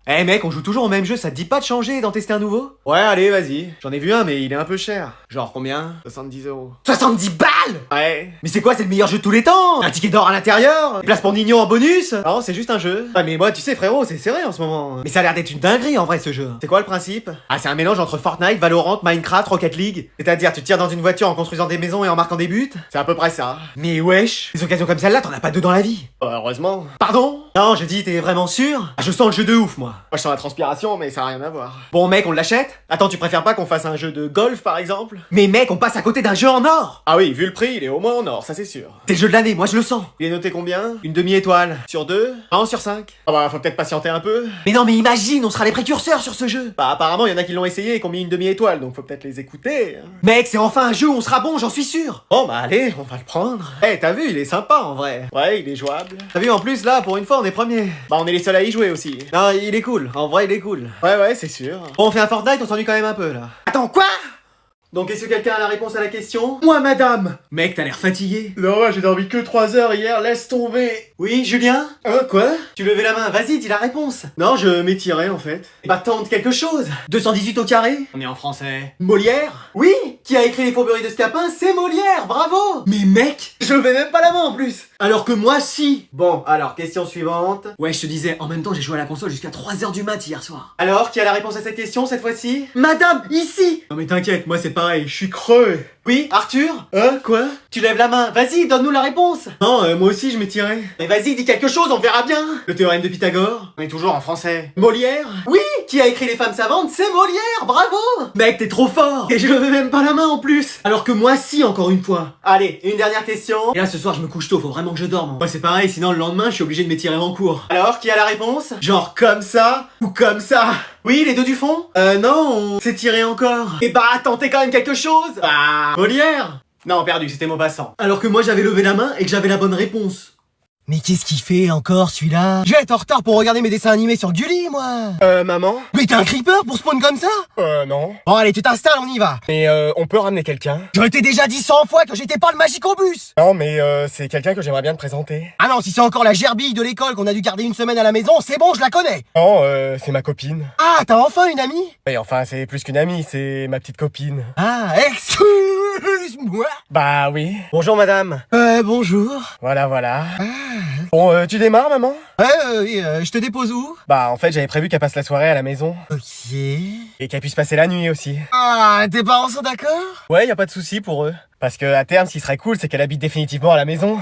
Eh mec, on joue toujours au même jeu, ça te dit pas de changer et d'en tester un nouveau? Ouais, allez, vas-y. J'en ai vu un, mais il est un peu cher. Genre combien? 70€. 70 balles? Ouais. Mais c'est quoi, c'est le meilleur jeu de tous les temps? Un ticket d'or à l'intérieur? Place pour Nignon en bonus? Non, c'est juste un jeu. Ouais, mais moi, tu sais, frérot, c'est serré en ce moment. Mais ça a l'air d'être une dinguerie en vrai, ce jeu. C'est quoi le principe? Ah, c'est un mélange entre Fortnite, Valorant, Minecraft, Rocket League. C'est-à-dire, tu tires dans une voiture en construisant des maisons et en marquant des buts? C'est à peu près ça. Mais wesh, des occasions comme celle-là, t'en as pas deux dans la vie. Heureusement. Pardon? Non, j'ai dit, t'es vraiment sûr? Ah, je sens le jeu de ouf, moi. Moi, je sens la transpiration, mais ça a rien à voir. Bon, mec, on l'achète? Attends, tu préfères pas qu'on fasse un jeu de golf, par exemple? Mais mec, on passe à côté d'un jeu en or! Ah oui, vu le prix, il est au moins en or, ça c'est sûr. C'est le jeu de l'année, moi je le sens. Il est noté combien? Une demi-étoile. Sur 2? Non, sur 5. Ah bah, faut peut-être patienter un peu. Mais non, mais imagine, on sera les précurseurs sur ce jeu. Bah, apparemment, il y en a qui l'ont essayé et qui ont mis une demi-étoile, donc faut peut-être les écouter. Hein. Mec, c'est enfin un jeu où on sera bon, j'en suis sûr. Bon, bah allez, on va le prendre. Eh, t'as vu, il est sympa en vrai. Ouais, il est jouable. T'as vu, en plus, là, pour une fois, on est premier. Bah, on est les seuls à y jouer aussi. Non, il est cool. En vrai, il est cool. Ouais, c'est sûr. Bon, on fait un Fortnite, on s'ennuie quand même un peu, là. Attends, quoi? Donc, est-ce que quelqu'un a la réponse à la question? Moi, madame! Mec, t'as l'air fatigué. Non, j'ai dormi que 3 heures hier, laisse tomber. Oui, Julien? Quoi? Tu levais la main, vas-y, dis la réponse. Non, je m'étirais en fait. Bah, tente quelque chose. 218 au carré? On est en français. Molière? Oui! Qui a écrit Les Fourberies de Scapin? C'est Molière, bravo! Mais mec, je levais même pas la main en plus. Alors que moi, si. Bon, alors, question suivante. Ouais, je te disais, en même temps, j'ai joué à la console jusqu'à 3h du mat hier soir. Alors, qui a la réponse à cette question cette fois-ci? Madame, ici! Non mais t'inquiète, moi c'est pareil, je suis creux. Oui, Arthur? Quoi? Tu lèves la main, vas-y, donne-nous la réponse. Non, moi aussi je m'étirais. Mais vas-y, dis quelque chose, on verra bien. Le théorème de Pythagore? On est toujours en français. Molière? Oui, qui a écrit Les Femmes Savantes? C'est Molière, bravo! Mec, t'es trop fort. Et je levais même pas la main en plus. Alors que moi si, encore une fois. Allez, une dernière question. Et là, ce soir, je me couche tôt, faut vraiment que je dorme. Ouais, c'est pareil, sinon le lendemain, je suis obligé de m'étirer en cours. Alors, qui a la réponse? Genre comme ça ou comme ça? Oui, les deux du fond? Non, on s'est tiré encore. Et bah, tentez quand même quelque chose. Bah, Molière. Non, perdu, c'était Maupassant. Alors que moi, j'avais levé la main et que j'avais la bonne réponse. Mais qu'est-ce qu'il fait encore celui-là? Je vais être en retard pour regarder mes dessins animés sur Gulli, moi. Maman? Mais t'es un creeper pour spawn comme ça? Non. Bon allez, tu t'installes, on y va. Mais on peut ramener quelqu'un? Je t'ai déjà dit 100 fois que j'étais pas le magicobus. Non, mais c'est quelqu'un que j'aimerais bien te présenter. Ah non, si c'est encore la gerbille de l'école qu'on a dû garder une semaine à la maison, c'est bon, je la connais. Non, c'est ma copine. Ah, t'as enfin une amie? Et enfin, c'est plus qu'une amie, c'est ma petite copine. Ah, excuse-moi. Bah oui. Bonjour madame. Bonjour. Voilà. Bon, tu démarres maman? Je te dépose où? Bah en fait, j'avais prévu qu'elle passe la soirée à la maison. Ok. Et qu'elle puisse passer la nuit aussi. Ah, tes parents sont d'accord? Ouais, y a pas de souci pour eux. Parce que à terme, ce qui serait cool, c'est qu'elle habite définitivement à la maison.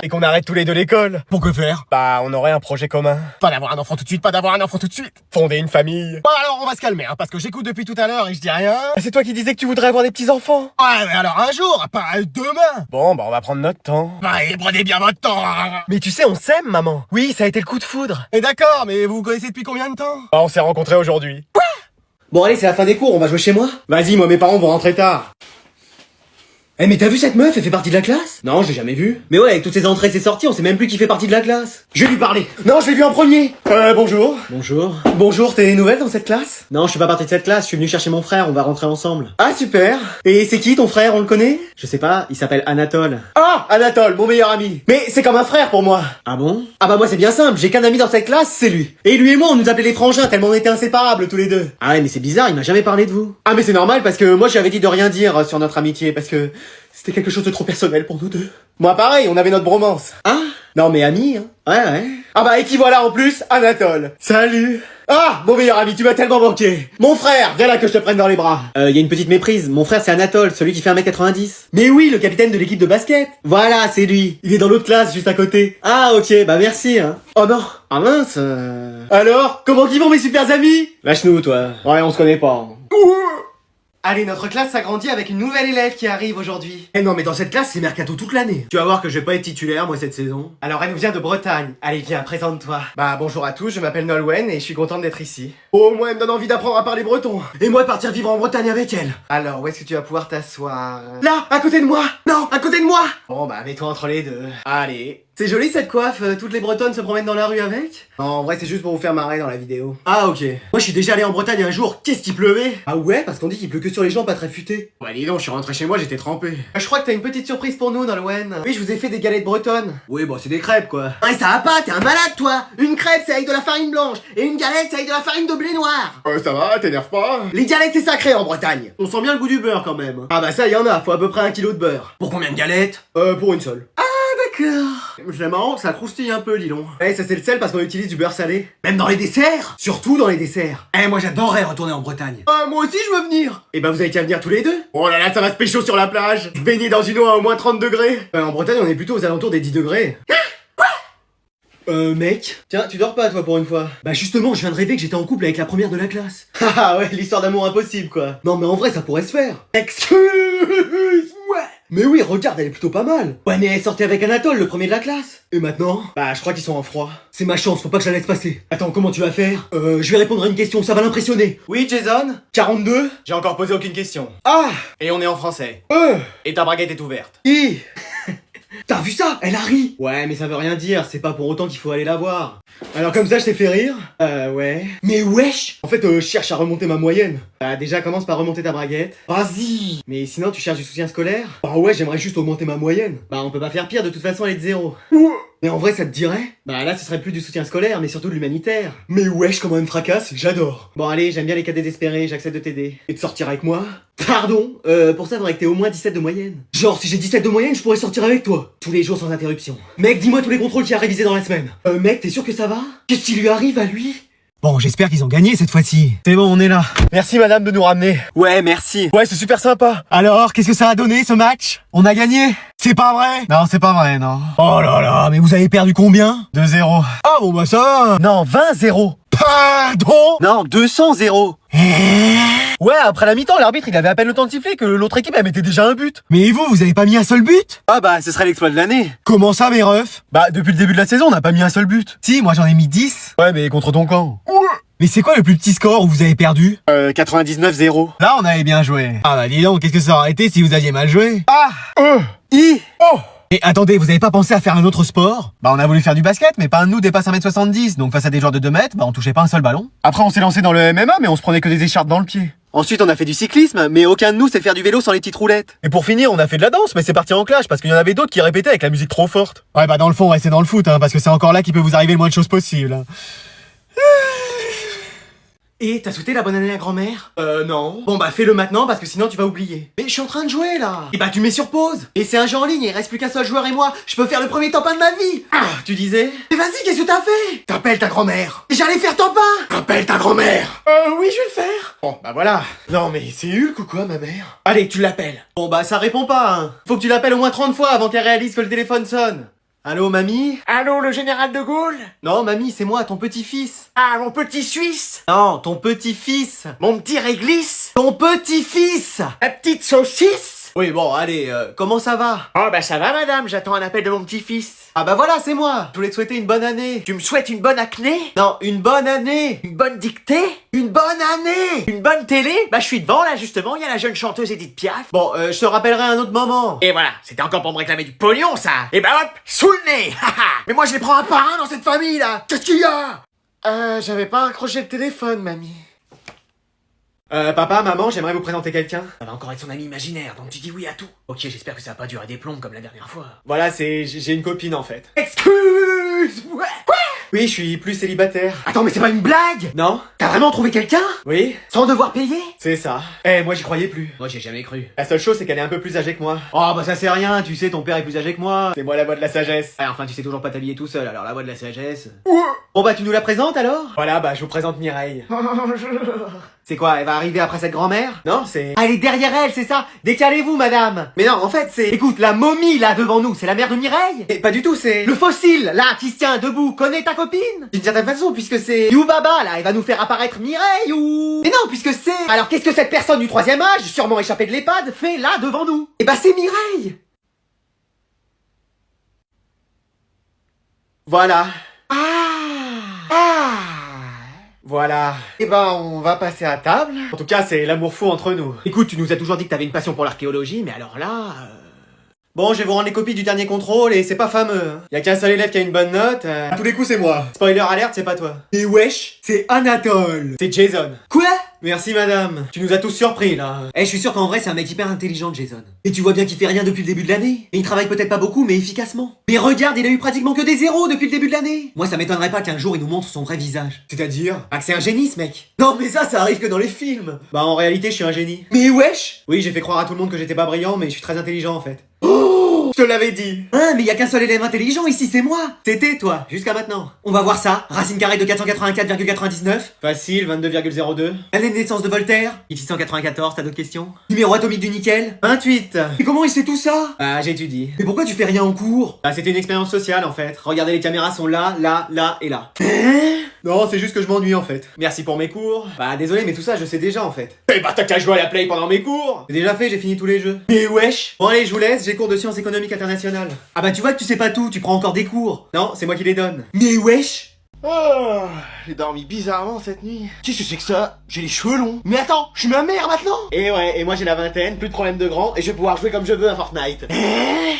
Et qu'on arrête tous les deux l'école. Pour que faire? Bah, on aurait un projet commun. Pas d'avoir un enfant tout de suite, pas d'avoir un enfant tout de suite. Fonder une famille. Bon alors, on va se calmer, hein, parce que j'écoute depuis tout à l'heure et je dis rien. C'est toi qui disais que tu voudrais avoir des petits-enfants. Ouais, mais alors un jour, pas demain. Bon, bah on va prendre notre temps. Bah, et prenez bien votre temps. Mais tu sais, on s'aime, maman. Oui, ça a été le coup de foudre. Et d'accord, mais vous vous connaissez depuis combien de temps? Bah, on s'est rencontrés aujourd'hui. Bon allez, c'est la fin des cours, on va jouer chez moi. Vas-y, moi mes parents vont rentrer tard. Eh mais t'as vu cette meuf, elle fait partie de la classe? Non, je l'ai jamais vue. Mais ouais, avec toutes ces entrées et ces sorties, on sait même plus qui fait partie de la classe. Je vais lui parler. Non, je l'ai vu en premier. Bonjour. Bonjour. Bonjour, t'es nouvelle dans cette classe? Non, je suis pas partie de cette classe, je suis venu chercher mon frère, on va rentrer ensemble. Ah super. Et c'est qui ton frère, on le connaît? Je sais pas, il s'appelle Anatole. Ah, Anatole, mon meilleur ami. Mais c'est comme un frère pour moi. Ah bon? Ah bah moi c'est bien simple, j'ai qu'un ami dans cette classe, c'est lui. Et lui et moi on nous appelait les frangins tellement on était inséparables tous les deux. Ah ouais mais c'est bizarre, il m'a jamais parlé de vous. Ah mais c'est normal parce que moi j'avais dit de rien dire sur notre amitié parce que c'était quelque chose de trop personnel pour nous deux. Moi pareil, on avait notre bromance. Ah? Non mais amis, hein. Ouais. Ah bah et qui voilà en plus, Anatole. Salut. Ah, mon meilleur ami, tu m'as tellement manqué. Mon frère, viens là que je te prenne dans les bras. Y a une petite méprise, mon frère c'est Anatole, celui qui fait 1m90. Mais oui, le capitaine de l'équipe de basket. Voilà, c'est lui. Il est dans l'autre classe, juste à côté. Ah ok, bah merci, hein. Oh non. Ah mince. Alors, comment qu'ils vont mes super amis? Lâche-nous toi. Ouais, on se connaît pas. Allez, notre classe s'agrandit avec une nouvelle élève qui arrive aujourd'hui. Eh non, mais dans cette classe, c'est mercato toute l'année. Tu vas voir que je vais pas être titulaire, moi, cette saison. Alors, elle nous vient de Bretagne. Allez, viens, présente-toi. Bah, bonjour à tous, je m'appelle Nolwenn et je suis contente d'être ici. Oh, moi, elle me donne envie d'apprendre à parler breton. Et moi, de partir vivre en Bretagne avec elle. Alors, où est-ce que tu vas pouvoir t'asseoir? Là, à côté de moi. Non, à côté de moi. Bon, bah, mets-toi entre les deux. Allez. C'est joli cette coiffe, toutes les Bretonnes se promènent dans la rue avec? Non, en vrai, c'est juste pour vous faire marrer dans la vidéo. Ah ok. Moi je suis déjà allé en Bretagne un jour, qu'est-ce qu'il pleuvait? Ah ouais, parce qu'on dit qu'il pleut que sur les gens pas très futés. Ouais dis donc, je suis rentré chez moi, j'étais trempé. Je crois que t'as une petite surprise pour nous, Nolwenn. Oui, je vous ai fait des galettes bretonnes. Oui, bon, c'est des crêpes quoi. Ah, ça va pas, t'es un malade toi. Une crêpe, c'est avec de la farine blanche. Et une galette, c'est avec de la farine de blé noir. Ça va, t'énerve pas? Les galettes, c'est sacré en Bretagne. On sent bien le goût du beurre quand même. Ah bah ça, y en a, faut à peu près 1 kilo de beurre. Pour combien de galettes? Pour une seule. D'accord. C'est marrant, ça croustille un peu, dis donc. Ouais, ça c'est le sel parce qu'on utilise du beurre salé. Même dans les desserts? Surtout dans les desserts. Moi j'adorerais retourner en Bretagne. Moi aussi je veux venir. Et bah vous avez qu'à venir tous les deux. Oh là là, ça va se pécho sur la plage. Se baigner dans une eau à au moins 30 degrés. En Bretagne, on est plutôt aux alentours des 10 degrés. Mec, tiens, tu dors pas toi pour une fois. Bah justement, je viens de rêver que j'étais en couple avec la première de la classe. Ah ouais, l'histoire d'amour impossible quoi. Non mais en vrai ça pourrait se faire. Excuse-moi. Mais oui, regarde, elle est plutôt pas mal. Ouais mais elle sortait avec Anatole, le premier de la classe. Et maintenant? Bah je crois qu'ils sont en froid. C'est ma chance, faut pas que je la laisse passer. Attends, comment tu vas faire? Je vais répondre à une question, ça va l'impressionner. Oui Jason? 42? J'ai encore posé aucune question. Ah. Et on est en français. Et ta braguette est ouverte. I. T'as vu ça? Elle a ri. Ouais mais ça veut rien dire, c'est pas pour autant qu'il faut aller la voir. Alors comme ça je t'ai fait rire? Ouais. Mais wesh. En fait je cherche à remonter ma moyenne. Bah déjà commence par remonter ta braguette. Vas-y. Mais sinon tu cherches du soutien scolaire? Bah ouais, j'aimerais juste augmenter ma moyenne. Bah on peut pas faire pire, de toute façon elle est de 0. Mais en vrai ça te dirait? Bah là ce serait plus du soutien scolaire, mais surtout de l'humanitaire. Mais wesh, comment elle me fracasse, j'adore. Bon allez, j'aime bien les cas désespérés, j'accepte de t'aider. Et de sortir avec moi? Pardon? Pour ça faudrait que t'aies au moins 17 de moyenne. Genre si j'ai 17 de moyenne, je pourrais sortir avec toi. Tous les jours sans interruption. Mec, dis-moi tous les contrôles qu'il a révisés dans la semaine. Mec, t'es sûr que ça va? Qu'est-ce qui lui arrive à lui? Bon, j'espère qu'ils ont gagné cette fois-ci. C'est bon, on est là. Merci madame de nous ramener. Ouais, merci. Ouais, c'est super sympa. Alors, qu'est-ce que ça a donné ce match? On a gagné? C'est pas vrai? Non, c'est pas vrai, non. Oh là là, mais vous avez perdu combien? 2-0. Ah bon bah ça... Non, 20-0. Pardon? Non, 200-0. Ouais, après la mi-temps, l'arbitre il avait à peine le temps de siffler que l'autre équipe elle mettait déjà un but. Mais vous avez pas mis un seul but? Ah bah, ce serait l'exploit de l'année. Comment ça mes refs? Bah depuis le début de la saison, on n'a pas mis un seul but. Si, moi j'en ai mis 10. Ouais, mais contre ton camp. Mais c'est quoi le plus petit score où vous avez perdu? 99-0. Là, on avait bien joué. Ah bah dis donc, qu'est-ce que ça aurait été si vous aviez mal joué? Ah! Oh! Et attendez, vous avez pas pensé à faire un autre sport? Bah on a voulu faire du basket, mais pas un de nous dépasse 1m70, donc face à des joueurs de 2 mètres, bah on touchait pas un seul ballon. Après on s'est lancé dans le MMA, mais on se prenait que des écharpes dans le pied. Ensuite on a fait du cyclisme, mais aucun de nous sait faire du vélo sans les petites roulettes. Et pour finir, on a fait de la danse, mais c'est parti en clash, parce qu'il y en avait d'autres qui répétaient avec la musique trop forte. Ouais bah dans le fond, ouais c'est dans le foot, hein, parce que c'est encore là qu'il peut vous arriver le moins de choses possible. Hein. Et t'as souhaité la bonne année à grand-mère? Non. Bon bah fais-le maintenant parce que sinon tu vas oublier. Mais je suis en train de jouer là. Et bah tu mets sur pause. Et c'est un jeu en ligne, il reste plus qu'un seul joueur et moi, je peux faire le premier top 1 de ma vie. Ah, Tu disais? mais vas-y, qu'est-ce que t'as fait? T'appelles ta grand-mère. J'allais faire top 1. Appelle ta grand-mère. Oui je vais le faire. Bon, bah voilà. Non mais c'est Hulk ou quoi ma mère? Allez, tu l'appelles. Bon bah ça répond pas, hein. Faut que tu l'appelles au moins 30 fois avant qu'elle réalise que le téléphone sonne. Allô mamie? Allô, le général de Gaulle? Non mamie, c'est moi, ton petit-fils. Ah, mon petit Suisse? Non, ton petit-fils. Mon petit réglisse? Ton petit-fils. La petite saucisse? Oui bon, allez, comment ça va? Oh, bah ça va, madame, j'attends un appel de mon petit-fils. Ah bah voilà, c'est moi. Je voulais te souhaiter une bonne année. Tu me souhaites une bonne acné? Non, une bonne année. Une bonne dictée? Une bonne année. Une bonne télé? Bah je suis devant là justement, il y a la jeune chanteuse Edith Piaf. Bon, je te rappellerai à un autre moment. Et voilà, c'était encore pour me réclamer du pognon ça. Et bah hop, sous le nez. Mais moi je les prends un par un dans cette famille là. Qu'est-ce qu'il y a? J'avais pas accroché le téléphone, mamie. Papa, maman, j'aimerais vous présenter quelqu'un. Ça va encore être son ami imaginaire, donc tu dis oui à tout. Ok, j'espère que ça va pas durer des plombs comme la dernière fois. Voilà, j'ai une copine en fait. Excuse-moi. Quoi? Oui, je suis plus célibataire. Attends, mais c'est pas une blague? Non? T'as vraiment trouvé quelqu'un? Oui? Sans devoir payer? C'est ça. Moi j'y croyais plus. Moi j'ai jamais cru. La seule chose, c'est qu'elle est un peu plus âgée que moi. Oh bah ça c'est rien, tu sais, ton père est plus âgé que moi. C'est moi la voix de la sagesse. Ouais, enfin tu sais toujours pas t'habiller tout seul, alors la voix de la sagesse. Bon bah tu nous la présentes alors? Voilà, bah je vous présente Mireille. C'est quoi, elle va arriver après cette grand-mère? Non, c'est... Ah, elle est derrière elle, c'est ça? Décalez-vous, madame. Mais non, en fait, c'est... Écoute, la momie, là, devant nous, c'est la mère de Mireille? Et pas du tout, c'est... Le fossile, là, qui se tient debout, connaît ta copine? D'une certaine façon, puisque c'est... Youbaba, là, elle va nous faire apparaître Mireille, ou... Mais non, puisque c'est... Alors, qu'est-ce que cette personne du 3e âge, sûrement échappée de l'EHPAD, fait là, devant nous? Et bah, c'est Mireille. Voilà. Voilà. Et ben, on va passer à table. En tout cas, c'est l'amour fou entre nous. Écoute, tu nous as toujours dit que t'avais une passion pour l'archéologie, mais alors là... Bon, je vais vous rendre les copies du dernier contrôle et c'est pas fameux. Hein. Y a qu'un seul élève qui a une bonne note. À tous les coups, c'est moi. Spoiler alerte, c'est pas toi. Et wesh, c'est Anatole. C'est Jason. Quoi? Merci madame. Tu nous as tous surpris là. Eh, je suis sûr qu'en vrai, c'est un mec hyper intelligent, Jason. Et tu vois bien qu'il fait rien depuis le début de l'année. Et il travaille peut-être pas beaucoup, mais efficacement. Mais regarde, il a eu pratiquement que des zéros depuis le début de l'année. Moi, ça m'étonnerait pas qu'un jour il nous montre son vrai visage. C'est-à-dire? Ah, que c'est un génie ce mec. Non, mais ça arrive que dans les films. Bah, en réalité, je suis un génie. Mais wesh! Oui, j'ai fait croire à tout le monde que j'étais pas brillant, mais je suis très intelligent en fait. Oh, je te l'avais dit. Hein, mais y a qu'un seul élève intelligent ici, c'est moi. C'était toi, jusqu'à maintenant. On va voir ça. Racine carrée de 484,99. Facile, 22,02. Année de naissance de Voltaire. 1694, t'as d'autres questions? Numéro atomique du nickel. 28. Et comment il sait tout ça? Ah, j'étudie. Mais pourquoi tu fais rien en cours? Ah, c'était une expérience sociale en fait. Regardez, les caméras sont là, là, là et là. Non, c'est juste que je m'ennuie en fait. Merci pour mes cours. Bah désolé, mais tout ça je sais déjà en fait. Eh bah t'as qu'à jouer à la play pendant mes cours. C'est déjà fait, j'ai fini tous les jeux. Mais wesh. Bon allez, je vous laisse, j'ai cours de sciences économiques internationales. Ah bah tu vois que tu sais pas tout, tu prends encore des cours. Non, c'est moi qui les donne. Mais wesh. Oh, j'ai dormi bizarrement cette nuit. Qu'est-ce que c'est que ça? J'ai les cheveux longs. Mais attends, je suis ma mère maintenant. Et ouais, et moi j'ai la vingtaine, plus de problème de grand, et je vais pouvoir jouer comme je veux à Fortnite.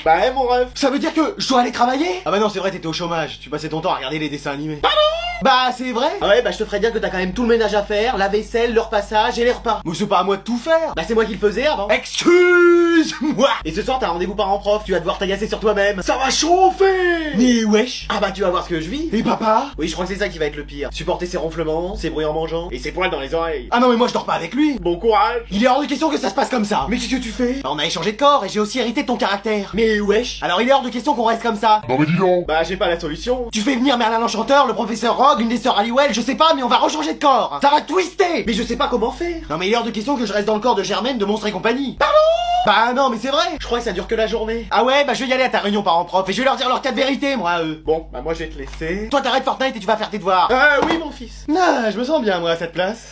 Bah ouais mon ref. Ça veut dire que je dois aller travailler? Ah bah non, c'est vrai, t'étais au chômage. Tu passais ton temps à regarder les dessins animés. Pardon? Bah c'est vrai. Ah ouais, bah je te ferais dire que t'as quand même tout le ménage à faire, la vaisselle, le repassage et les repas. Mais c'est pas à moi de tout faire. Bah c'est moi qui le faisais avant. Excuse-moi. Et ce soir t'as rendez-vous parent-prof, tu vas devoir t'agacer sur toi-même. Ça va chauffer. Mais wesh. Ah bah tu vas voir ce que je vis. Et papa? Oui, je crois que c'est ça qui va être le pire. Supporter ses ronflements, ses bruits en mangeant, et ses poils dans les oreilles. Ah non mais moi je dors pas avec lui. Bon courage. Il est hors de question que ça se passe comme ça. Mais qu'est-ce que tu fais? Bah, on a échangé de corps et j'ai aussi hérité de ton caractère. Mais wesh. Alors il est hors de question qu'on reste comme ça. Non mais dis donc. Bah j'ai pas la solution. Tu fais venir Merlin l'Enchanteur, le professeur Rogue, une des sœurs Halliwell, je sais pas, mais on va rechanger de corps. Ça va twister. Mais je sais pas comment faire. Non mais il est hors de question que je reste dans le corps de Germaine de Monstres et compagnie. Pardon? Bah non mais c'est vrai. Je crois que ça dure que la journée. Ah ouais, bah je vais y aller à ta réunion parents-prof et je vais leur dire leur cas de vérité moi à eux. Bon, bah moi je vais te laisser. Toi t'arrêtes Fortnite et tu vas faire tes devoirs. Oui mon fils. Ah, je me sens bien moi à cette place.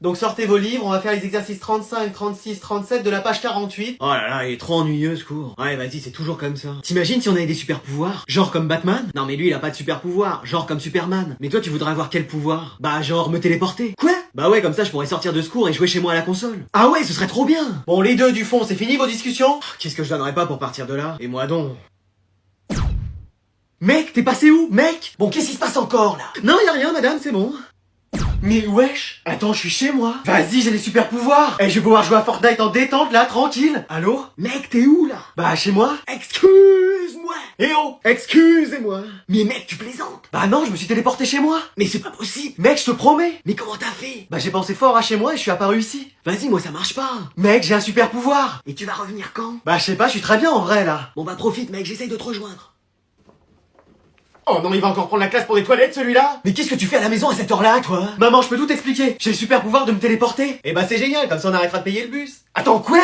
Donc sortez vos livres, on va faire les exercices 35, 36, 37 de la page 48. Oh là là, il est trop ennuyeux ce cours. Ouais, vas-y, c'est toujours comme ça. T'imagines si on avait des super pouvoirs? Genre comme Batman? Non mais lui il a pas de super pouvoir, genre comme Superman. Mais toi tu voudrais avoir quel pouvoir? Bah genre me téléporter. Quoi? Bah ouais, comme ça je pourrais sortir de ce cours et jouer chez moi à la console. Ah ouais, ce serait trop bien. Bon, les deux du fond, c'est fini vos discussions? Qu'est-ce que je donnerais pas pour partir de là? Et moi donc. Mec, t'es passé où, mec? Bon, qu'est-ce qui se passe encore là? Non, y a rien madame, c'est bon. Mais wesh. Attends, je suis chez moi. Vas-y, j'ai des super pouvoirs. Et je vais pouvoir jouer à Fortnite en détente là, tranquille. Allô? Mec, t'es où là? Bah chez moi. Excuse-moi. Eh oh. Excusez-moi. Mais mec, tu plaisantes? Bah non, je me suis téléporté chez moi. Mais c'est pas possible. Mec, je te promets. Mais comment t'as fait? Bah j'ai pensé fort à chez moi et je suis apparu ici. Vas-y, moi ça marche pas. Mec, j'ai un super pouvoir. Et tu vas revenir quand? Bah je sais pas, je suis très bien en vrai là. Bon bah profite mec, j'essaye de te rejoindre. Oh non, il va encore prendre la classe pour des toilettes celui-là. Mais qu'est-ce que tu fais à la maison à cette heure-là, toi? Maman, je peux tout expliquer. J'ai le super pouvoir de me téléporter. Et bah c'est génial, comme ça on arrêtera de payer le bus. Attends, quoi?